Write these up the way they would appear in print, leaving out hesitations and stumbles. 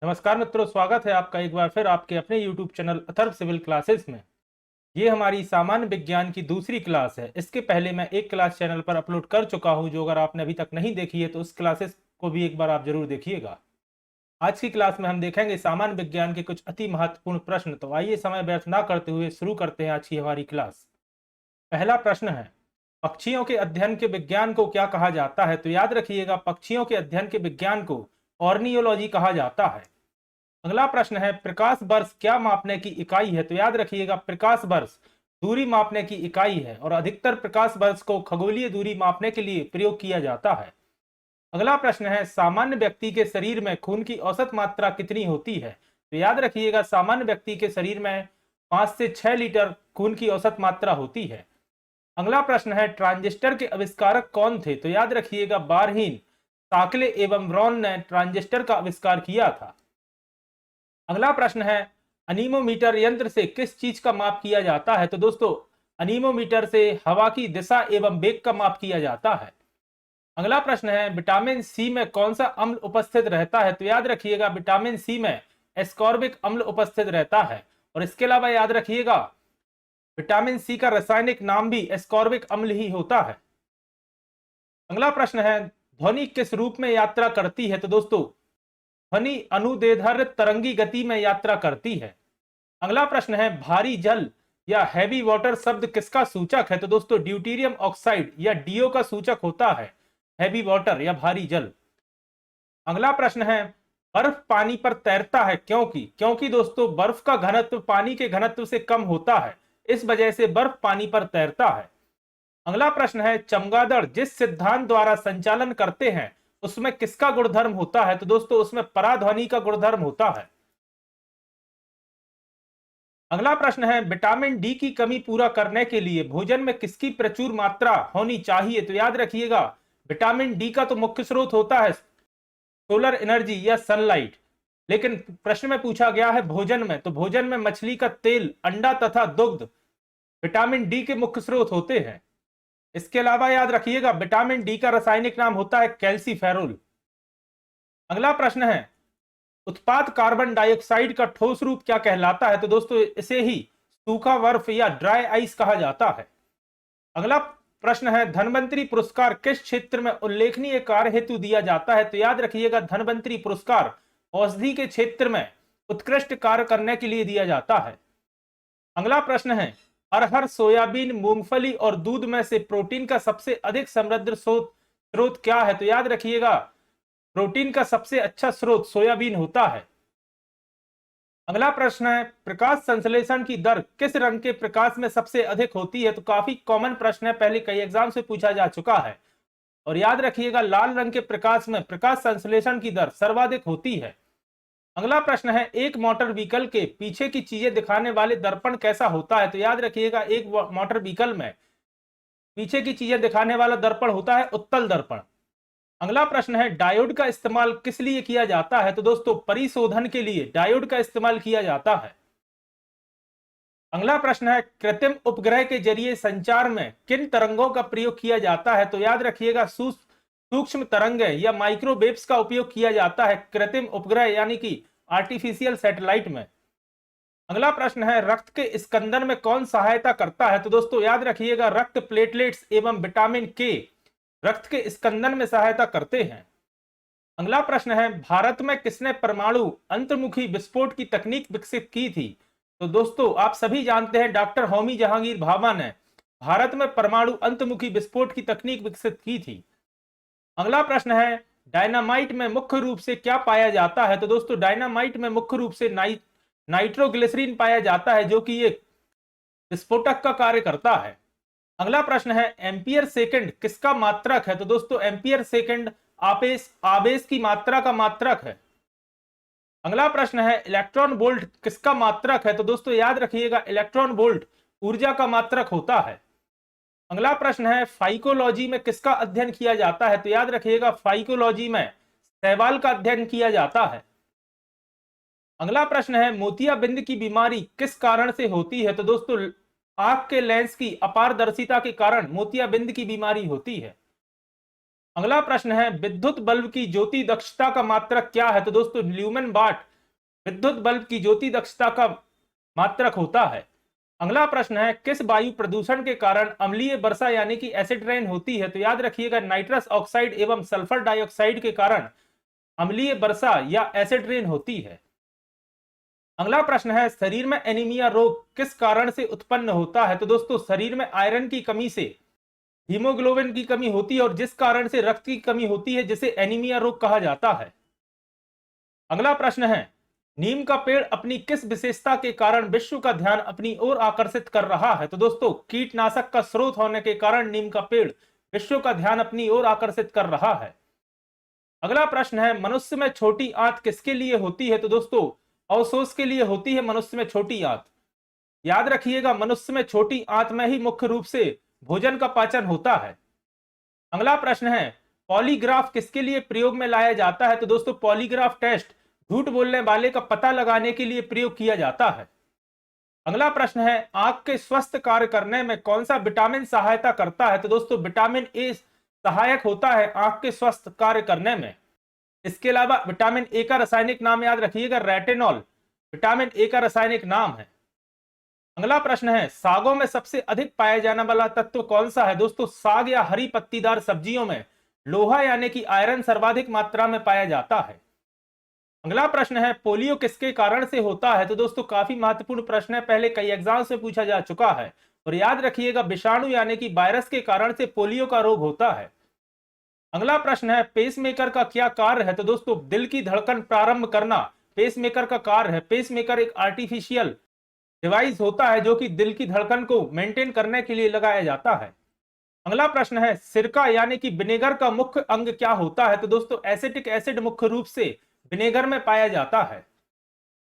नमस्कार मित्रों, स्वागत है आपका एक बार फिर आपके अपने YouTube channel Atharva civil classes में। ये हमारी सामान्य विज्ञान की दूसरी क्लास है। इसके पहले मैं एक क्लास चैनल पर अपलोड कर चुका हूं, जो अगर आपने अभी तक नहीं देखी है तो उस क्लासेस को भी एक बार आप जरूर देखिएगा। आज की क्लास में हम देखेंगे सामान्य विज्ञान के कुछ अति महत्वपूर्ण प्रश्न। तो आइए समय व्यर्थ ना करते हुए शुरू करते हैं आज की हमारी क्लास। पहला प्रश्न है, पक्षियों के अध्ययन के विज्ञान को क्या कहा जाता है? तो याद रखिएगा, पक्षियों के अध्ययन के विज्ञान को ऑर्नियोलॉजी कहा जाता है। अगला प्रश्न है, प्रकाश वर्ष क्या मापने की इकाई है? तो याद रखिएगा, प्रकाश वर्ष दूरी मापने की इकाई है और अधिकतर प्रकाश वर्ष को खगोलीय दूरी मापने के लिए प्रयोग किया जाता है। अगला प्रश्न है, सामान्य व्यक्ति के शरीर में खून की औसत मात्रा कितनी होती है? तो याद रखिएगा, सामान्य व्यक्ति के शरीर में 5 से 6 लीटर खून की औसत मात्रा होती है। अगला प्रश्न है, ट्रांजिस्टर के आविष्कारक कौन थे? तो याद रखिएगा, बारहीन, साकले एवं ब्राउन ने ट्रांजिस्टर का आविष्कार किया था। अगला प्रश्न है, अनीमोमीटर यंत्र से किस चीज का माप किया जाता है? तो दोस्तों, अनीमोमीटर से हवा की दिशा एवं वेग का माप किया जाता है। अगला प्रश्न है, विटामिन सी में कौन सा अम्ल उपस्थित रहता है? तो याद रखिएगा, विटामिन सी में एस्कॉर्बिक अम्ल उपस्थित रहता है। और इसके अलावा याद रखिएगा, विटामिन सी का रासायनिक नाम भी एस्कॉर्बिक अम्ल ही होता है। अगला प्रश्न है, ध्वनि किस रूप में यात्रा करती है? तो दोस्तों, ध्वनि अनुदैर्ध्य तरंगी गति में यात्रा करती है। अगला प्रश्न है, भारी जल या हैवी वाटर शब्द किसका सूचक है? तो दोस्तों, ड्यूटीरियम ऑक्साइड या डीओ का सूचक होता है हैवी वाटर या भारी जल। अगला प्रश्न है, बर्फ पानी पर तैरता है क्योंकि दोस्तों, बर्फ का घनत्व पानी के घनत्व से कम होता है, इस वजह से बर्फ पानी पर तैरता है। अगला प्रश्न है, चमगादड़ जिस सिद्धांत द्वारा संचालन करते हैं उसमें किसका गुणधर्म होता है? तो दोस्तों, उसमें पराध्वनि का गुणधर्म होता है। अगला प्रश्न है, विटामिन डी की कमी पूरा करने के लिए भोजन में किसकी प्रचुर मात्रा होनी चाहिए? तो याद रखिएगा, विटामिन डी का तो मुख्य स्रोत होता है सोलर एनर्जी या सनलाइट, लेकिन प्रश्न में पूछा गया है भोजन में, तो भोजन में मछली का तेल, अंडा तथा दुग्ध विटामिन डी के मुख्य स्रोत होते हैं। इसके अलावा याद रखिएगा, विटामिन डी का रासायनिक नाम होता है कैल्सीफेरोल। अगला प्रश्न है, उत्पाद कार्बन डाइऑक्साइड का ठोस रूप क्या कहलाता है? तो दोस्तों, इसे ही सूखा बर्फ या ड्राई आइस कहा जाता है। अगला प्रश्न है, धनवंतरी पुरस्कार किस क्षेत्र में उल्लेखनीय कार्य हेतु दिया जाता है? तो याद रखिएगा, धनवंतरी पुरस्कार औषधि के क्षेत्र में उत्कृष्ट कार्य करने के लिए दिया जाता है। अगला प्रश्न है, अरहर, सोयाबीन, मूंगफली और दूध में से प्रोटीन का सबसे अधिक समृद्ध स्रोत क्या है? तो याद रखिएगा, प्रोटीन का सबसे अच्छा स्रोत सोयाबीन होता है। अगला प्रश्न है, प्रकाश संश्लेषण की दर किस रंग के प्रकाश में सबसे अधिक होती है? तो काफी कॉमन प्रश्न है, पहले कई एग्जाम से पूछा जा चुका है। और याद रखिएगा, लाल रंग के प्रकाश में प्रकाश संश्लेषण की दर सर्वाधिक होती है। अगला प्रश्न है, एक मोटर व्हीकल के पीछे की चीजें दिखाने वाले दर्पण कैसा होता है? तो याद रखिएगा, एक मोटर व्हीकल में पीछे की चीजें दिखाने वाला दर्पण होता है उत्तल दर्पण। अगला प्रश्न है, डायोड का इस्तेमाल किस लिए किया जाता है? तो दोस्तों, परिशोधन के लिए डायोड का इस्तेमाल किया जाता है। अगला प्रश्न है, कृत्रिम उपग्रह के जरिए संचार में किन तरंगों का प्रयोग किया जाता है? तो याद रखिएगा, सूक्ष्म तरंगें या माइक्रोवेव्स का उपयोग किया जाता है कृत्रिम उपग्रह यानी कि आर्टिफिशियल सैटेलाइट में। अगला प्रश्न है, रक्त के स्कंदन में कौन सहायता करता है? तो दोस्तों, याद रखिएगा, रक्त प्लेटलेट्स एवं विटामिन के रक्त के स्कंदन में सहायता करते हैं। अगला प्रश्न है, भारत में किसने परमाणु अंतर्मुखी विस्फोट की तकनीक विकसित की थी? तो दोस्तों, आप सभी जानते हैं, डॉक्टर होमी जहांगीर भाभा ने भारत में परमाणु अंतर्मुखी विस्फोट की तकनीक विकसित की थी। अगला प्रश्न है, डायनामाइट में मुख्य रूप से क्या पाया जाता है? तो दोस्तों, डायनामाइट में मुख्य रूप से नाइट्रोग्लिसरीन पाया जाता है, जो कि एक विस्फोटक का कार्य करता है। अगला प्रश्न है, एम्पियर सेकंड किसका मात्रक है? तो दोस्तों, एम्पियर सेकंड आवेश की मात्रा का मात्रक है। अगला प्रश्न है, इलेक्ट्रॉन वोल्ट किसका मात्रक है? तो दोस्तों, याद रखिएगा, इलेक्ट्रॉन वोल्ट ऊर्जा का मात्रक होता है। अगला प्रश्न है, फाइकोलॉजी में किसका अध्ययन किया जाता है? तो याद रखिएगा, फाइकोलॉजी में शैवाल का अध्ययन किया जाता है। अगला प्रश्न है, मोतियाबिंद की बीमारी किस कारण से होती है? तो दोस्तों, आंख के लेंस की अपारदर्शिता के कारण मोतियाबिंद की बीमारी होती है। अगला प्रश्न है, विद्युत बल्ब की ज्योति दक्षता का मात्रक क्या है? तो दोस्तों, ल्यूमेन वाट विद्युत बल्ब की ज्योति दक्षता का मात्रक होता है। अगला प्रश्न है, किस वायु प्रदूषण के कारण अम्लीय वर्षा यानी कि एसिड रेन होती है? तो याद रखिएगा नाइट्रस ऑक्साइड एवं सल्फर डाइऑक्साइड के कारण अम्लीय वर्षा या एसिड रेन होती है। अगला प्रश्न है, शरीर में एनीमिया रोग किस कारण से उत्पन्न होता है? तो दोस्तों शरीर में आयरन की कमी से हीमोग्लोबिन की कमी होती है और जिस कारण से रक्त की कमी होती है जिसे एनीमिया रोग कहा जाता है। अगला प्रश्न है, नीम का पेड़ अपनी किस विशेषता के कारण विश्व का ध्यान अपनी ओर आकर्षित कर रहा है? तो दोस्तों कीटनाशक का स्रोत होने के कारण नीम का पेड़ विश्व का ध्यान अपनी ओर आकर्षित कर रहा है। अगला प्रश्न है, मनुष्य में छोटी आंत किसके लिए होती है? तो दोस्तों अवशोष के लिए होती है मनुष्य में छोटी आंत। याद रखिएगा मनुष्य में छोटी आंत में ही मुख्य रूप से भोजन का पाचन होता है। अगला प्रश्न है, पॉलीग्राफ किसके लिए प्रयोग में लाया जाता है? तो दोस्तों पॉलीग्राफ टेस्ट झूठ बोलने वाले का पता लगाने के लिए प्रयोग किया जाता है। अगला प्रश्न है, आंख के स्वस्थ कार्य करने में कौन सा विटामिन सहायता करता है? तो दोस्तों विटामिन ए सहायक होता है आंख के स्वस्थ कार्य करने में। इसके अलावा विटामिन ए का रासायनिक नाम याद रखिएगा रेटिनॉल, विटामिन ए का रासायनिक नाम है। अगला प्रश्न है, सागों में सबसे अधिक पाया जाने वाला तत्व कौन सा है? दोस्तों साग या हरी पत्तीदार सब्जियों में लोहा यानी कि आयरन सर्वाधिक मात्रा में पाया जाता है। अगला प्रश्न है, पोलियो किसके कारण से होता है? तो दोस्तों काफी महत्वपूर्ण प्रश्न है, पहले कई एग्जाम्स में पूछा जा चुका है और याद रखिएगा विषाणु यानी कि वायरस के कारण से पोलियो का रोग होता है। अगला प्रश्न है, पेसमेकर का क्या कार्य है? तो दोस्तों दिल की धड़कन प्रारंभ करना पेसमेकर का कार्य है। पेसमेकर एक आर्टिफिशियल डिवाइस होता है जो कि दिल की धड़कन को मेंटेन करने के लिए लगाया जाता है। अगला प्रश्न है, सिरका यानी कि विनेगर का मुख्य अंग क्या होता है? तो दोस्तों एसिटिक एसिड मुख्य रूप से विनेगर में पाया जाता है।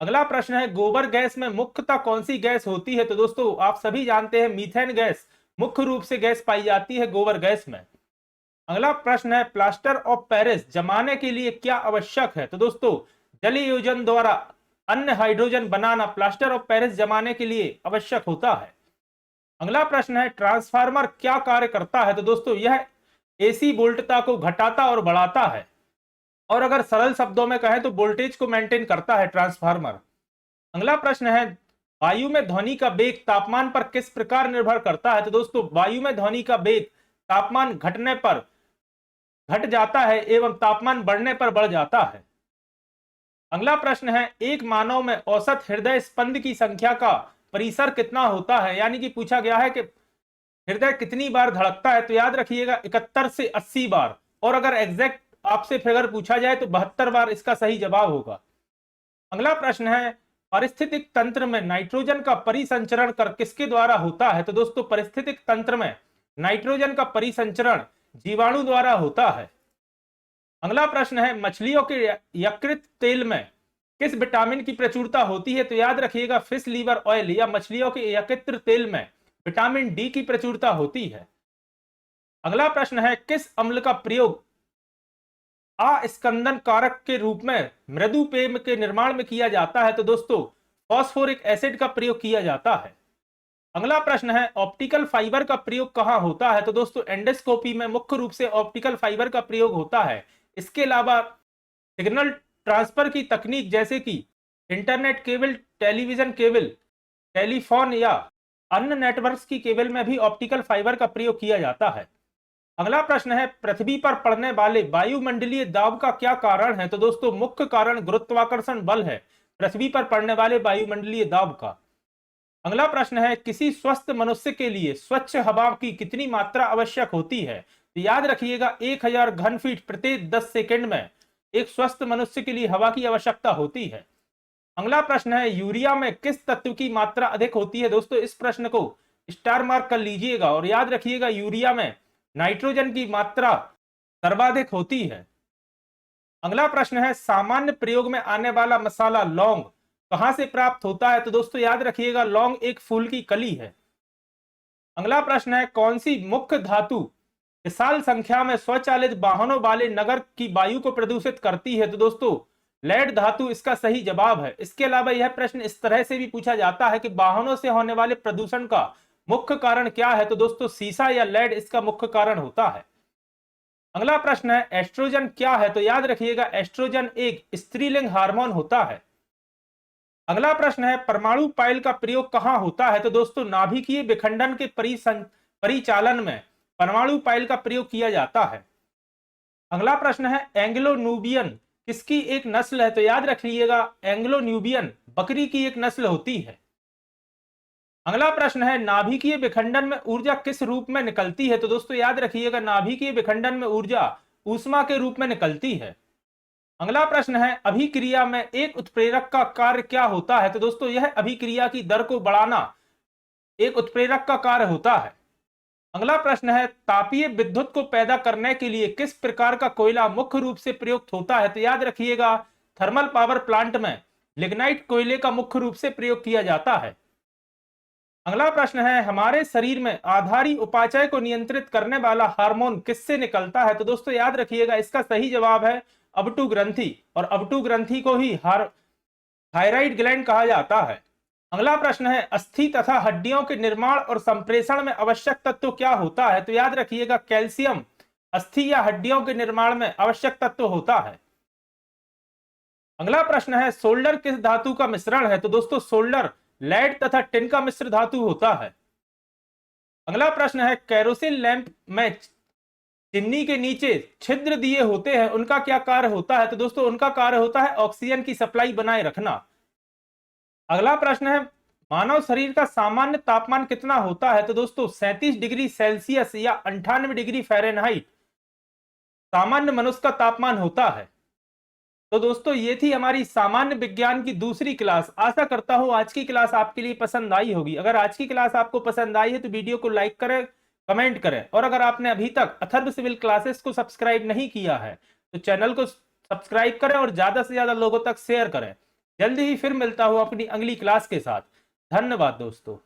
अगला प्रश्न है, गोबर गैस में मुख्यतः कौन सी गैस होती है? तो दोस्तों आप सभी जानते हैं मीथेन गैस मुख्य रूप से गैस पाई जाती है गोबर गैस में। अगला प्रश्न है, प्लास्टर ऑफ पेरिस जमाने के लिए क्या आवश्यक है? तो दोस्तों जलीय योजन द्वारा अन्य hydrogen banana plaster of Paris जमाने के लिए आवश्यक होता है। अगला प्रश्न है, ट्रांसफार्मर क्या कार्य करता है? तो दोस्तों यह एसी वोल्टता को घटाता और बढ़ाता है और अगर सरल शब्दों में कहें तो वोल्टेज को मेंटेन करता है ट्रांसफार्मर। अगला प्रश्न है, वायु में ध्वनि का वेग तापमान पर किस प्रकार निर्भर करता है? तो दोस्तों वायु में ध्वनि का वेग तापमान घटने पर घट जाता है एवं तापमान बढ़ने पर बढ़ जाता है। अगला प्रश्न है, एक मानव में औसत हृदय स्पंद की संख्या का परिसर कितना होता है? यानी कि पूछा गया है कि हृदय कितनी बार धड़कता है? तो याद रखिएगा 71 से 80 बार और अगर एग्जैक्ट आपसे फिगर पूछा जाए तो 72 बार इसका सही जवाब होगा। अगला प्रश्न है, पारिस्थितिक तंत्र में नाइट्रोजन का परिसंचरण कर किसके द्वारा होता है? तो दोस्तों पारिस्थितिक तंत्र में नाइट्रोजन का परिसंचरण जीवाणु द्वारा होता है। अगला प्रश्न है, मछलियों के यकृत तेल में किस विटामिन की प्रचुरता होती है? तो याद रखिएगा फिश लीवर ऑयल या मछलियों के यकृत तेल में विटामिन डी की प्रचुरता होती है। अगला प्रश्न है, किस अम्ल का प्रयोग अस्कंदन कारक के रूप में मृदु पेय के निर्माण में किया जाता है? तो दोस्तों फॉस्फोरिक एसिड का प्रयोग किया जाता है। अगला प्रश्न है, ऑप्टिकल फाइबर का प्रयोग कहां होता है? तो दोस्तों एंडोस्कोपी में मुख्य रूप से ऑप्टिकल फाइबर का प्रयोग होता है। इसके अलावा सिग्नल ट्रांसफर की तकनीक जैसे कि internet cable, television cable, telephone या अन्य नेटवर्क्स की केबल में भी ऑप्टिकल फाइबर का प्रयोग किया जाता है। अगला प्रश्न है, पृथ्वी पर पड़ने वाले वायुमंडलीय दाब का क्या कारण है? तो दोस्तों मुख्य कारण गुरुत्वाकर्षण बल है पृथ्वी पर पड़ने वाले वायुमंडलीय दाब का। अगला प्रश्न है, किसी स्वस्थ मनुष्य के लिए स्वच्छ हवा की कितनी मात्रा आवश्यक होती है? तो याद रखिएगा 1000 घन फीट प्रति 10 सेकंड में एक स्वस्थ मनुष्य के लिए हवा की आवश्यकता होती है। अगला प्रश्न है, यूरिया में किस तत्व की मात्रा अधिक होती है? दोस्तों इस प्रश्न को स्टार मार्क कर लीजिएगा और याद रखिएगा यूरिया में नाइट्रोजन की मात्रा सर्वाधिक होती है। अगला प्रश्न है, सामान्य प्रयोग में आने वाला मसाला लौंग कहां से प्राप्त होता है? तो दोस्तों याद रखिएगा लौंग एक फूल की कली है। अगला प्रश्न है, कौन सी मुख्य धातु विशाल संख्या में स्वचालित वाहनों वाले नगर की वायु को प्रदूषित करती है? तो दोस्तों लेड धातु इसका सही जवाब है। इसके अलावा यह प्रश्न इस तरह से भी पूछा जाता है कि वाहनों से होने वाले प्रदूषण का मुख्य कारण क्या है? तो दोस्तों सीसा या लेड इसका मुख्य कारण होता है। अगला प्रश्न है, एस्ट्रोजन क्या है? तो याद रखिएगा एस्ट्रोजन एक स्त्रीलिंग हार्मोन होता है। अगला प्रश्न है परमाणु पायल का प्रयोग कहां होता है? तो दोस्तों नाभिकीय विखंडन के परिचालन में परमाणु पायल का प्रयोग किया जाता है। अगला प्रश्न है एंग्लो न्यूबियन किसकी एक नस्ल है? तो याद रखिएगा एंग्लो न्यूबियन बकरी की एक नस्ल होती है। अगला प्रश्न है नाभिकीय विखंडन में ऊर्जा किस रूप में निकलती है? तो दोस्तों याद रखिएगा नाभिकीय विखंडन में ऊर्जा ऊष्मा के रूप में निकलती है। अगला प्रश्न है अभिक्रिया में एक उत्प्रेरक का कार्य क्या होता है? तो दोस्तों यह अभिक्रिया की दर को बढ़ाना एक उत्प्रेरक का कार्य होता है। अगला प्रश्न है तापीय विद्युत को पैदा करने के लिए किस प्रकार का कोयला मुख्य रूप से प्रयुक्त होता है? तो याद रखिएगा थर्मल पावर प्लांट में लिग्नाइट कोयले का मुख्य रूप से प्रयोग किया जाता है। अगला प्रश्न है हमारे शरीर में आधारी उपापचय को नियंत्रित करने वाला हार्मोन किससे निकलता है? तो दोस्तों याद रखिएगा इसका सही जवाब है अबटू ग्रंथि, और अबटू ग्रंथि को ही थायराइड ग्लैंड कहा जाता है। अगला प्रश्न है अस्थि तथा हड्डियों के निर्माण और संप्रेषण में आवश्यक तत्व क्या होता है? तो याद रखिएगा कैल्शियम अस्थि या हड्डियों के निर्माण में आवश्यक तत्व होता है। अगला प्रश्न है सोल्डर किस धातु का मिश्रण है? तो दोस्तों सोल्डर लेड तथा टिन का मिश्र धातु होता है। अगला प्रश्न है कैरोसिन लैंप में चिमनी के नीचे छिद्र दिए होते हैं उनका क्या कार्य होता है? तो दोस्तों उनका कार्य होता है ऑक्सीजन की सप्लाई बनाए रखना। अगला प्रश्न है मानव शरीर का सामान्य तापमान कितना होता है? तो दोस्तों 37 डिग्री सेल्सियस या 98 डिग्री फ़ारेनहाइट सामान्य मनुष्य का तापमान होता है। तो दोस्तों ये थी हमारी सामान्य विज्ञान की दूसरी क्लास। आशा करता हूं आज की क्लास आपके लिए पसंद आई होगी। अगर आज की क्लास आपको पसंद आई है तो वीडियो को लाइक करें, कमेंट करें, और अगर आपने अभी तक अथर्व सिविल क्लासेस को सब्सक्राइब नहीं किया है तो चैनल को सब्सक्राइब करें और ज्यादा से ज्यादा लोगों तक शेयर करें। जल्दी ही फिर मिलता हूं अपनी अगली क्लास के साथ। धन्यवाद दोस्तों।